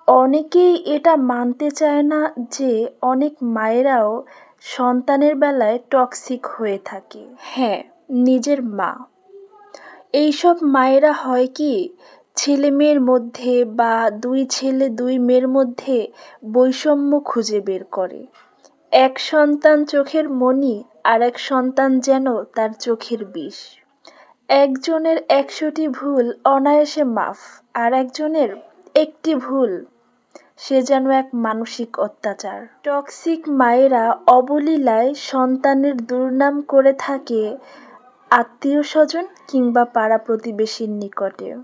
অনেকেই এটা মানতে চায় না যে অনেক মায়েরাও সন্তানের বেলায় টক্সিক হয়ে থাকে। হ্যাঁ, নিজের মা। এইসব মায়েরা হয় কি, ছেলে মেয়ের মধ্যে বা দুই ছেলে দুই মেয়ের মধ্যে বৈষম্য খুঁজে বের করে। এক সন্তান চোখের মণি, আর এক সন্তান যেন তার চোখের বিষ। একজনের ১০০টি ভুল অনায়াসে মাফ, আর একজনের একটি ভুল সে যেন এক মানসিক অত্যাচার। টক্সিক মায়েরা অবলীলায় সন্তানের দুর্নাম করে থাকে আত্মীয় স্বজন কিংবা পাড়া প্রতিবেশীর নিকটে।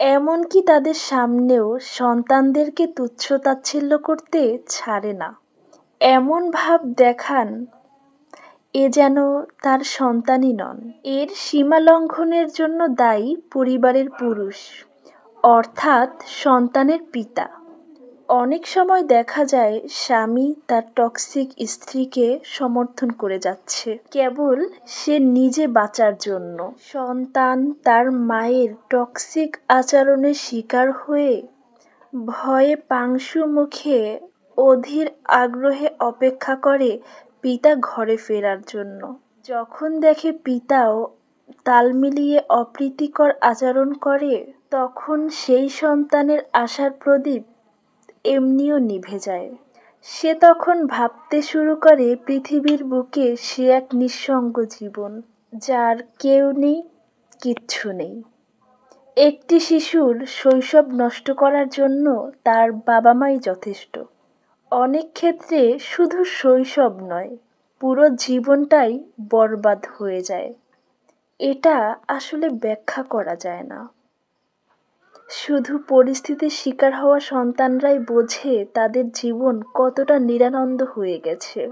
এমনকি তাদের সামনেও সন্তানদেরকে তুচ্ছ তাচ্ছিল্য করতে ছাড়ে না। এমন ভাব দেখান এ যেন তার সন্তানই নন। এর সীমা লঙ্ঘনের জন্য দায়ী পরিবারের পুরুষ, অর্থাৎ সন্তানের পিতা। অনেক সময় দেখা যায় স্বামী তার টক্সিক স্ত্রীকে সমর্থন করে যাচ্ছে কেবল সে নিজে বাঁচার জন্য। সন্তান তার মায়ের টক্সিক আচরণের শিকার হয়ে ভয়ে পাংশু মুখে অধীর আগ্রহে অপেক্ষা করে পিতা ঘরে ফেরার জন্য। যখন দেখে পিতাও তাল মিলিয়ে অপ্রীতিকর আচরণ করে, তখন সেই সন্তানের আশার প্রদীপ এমনিও নিভে যায়। সে তখন ভাবতে শুরু করে পৃথিবীর বুকে সে এক নিঃসঙ্গ জীবন, যার কেউ নেই, কিচ্ছু নেই। একটি শিশুর শৈশব নষ্ট করার জন্য তার বাবা মাই যথেষ্ট। অনেক ক্ষেত্রে শুধু শৈশব নয়, পুরো জীবনটাই বরবাদ হয়ে যায়। এটা আসলে ব্যাখ্যা করা যায় না। শুধু পরিস্থিতির শিকার হওয়া সন্তানরাই বোঝে তাদের জীবন কতটা নিরানন্দ হয়ে গেছে।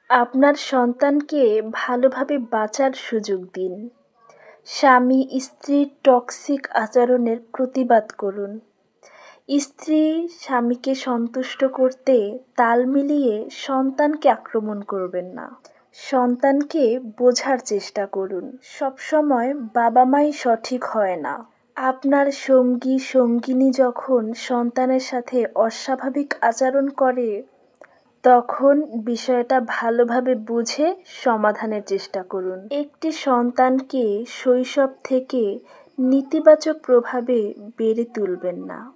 আপনার সন্তানকে ভালোভাবে বাঁচার সুযোগ দিন। স্বামী স্ত্রীর টক্সিক আচরণের প্রতিবাদ করুন। স্ত্রী স্বামীকে সন্তুষ্ট করতে তাল মিলিয়ে সন্তানকে আক্রমণ করবেন না। সন্তানকে বোঝার চেষ্টা করুন। সবসময় বাবা মাই সঠিক হয় না। আপনার সঙ্গী সঙ্গিনী যখন সন্তানের সাথে অস্বাভাবিক আচরণ করে, তখন বিষয়টা ভালোভাবে বুঝে সমাধানের চেষ্টা করুন। একটি সন্তানকে শৈশব থেকে নেতিবাচক প্রভাবে বেড়ে তুলবেন না।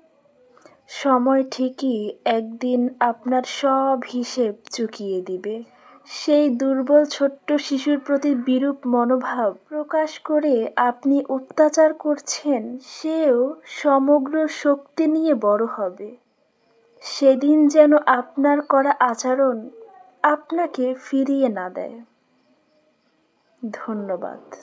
সময় ঠিকই একদিন আপনার সব হিসেব চুকিয়ে দিবে। সেই দুর্বল ছোট্ট শিশুর প্রতি বিরূপ মনোভাব প্রকাশ করে আপনি অত্যাচার করছেন, সেও সমগ্র শক্তি নিয়ে বড় হবে। সেদিন যেন আপনার করা আচরণ আপনাকে ফিরিয়ে না দেয়। ধন্যবাদ।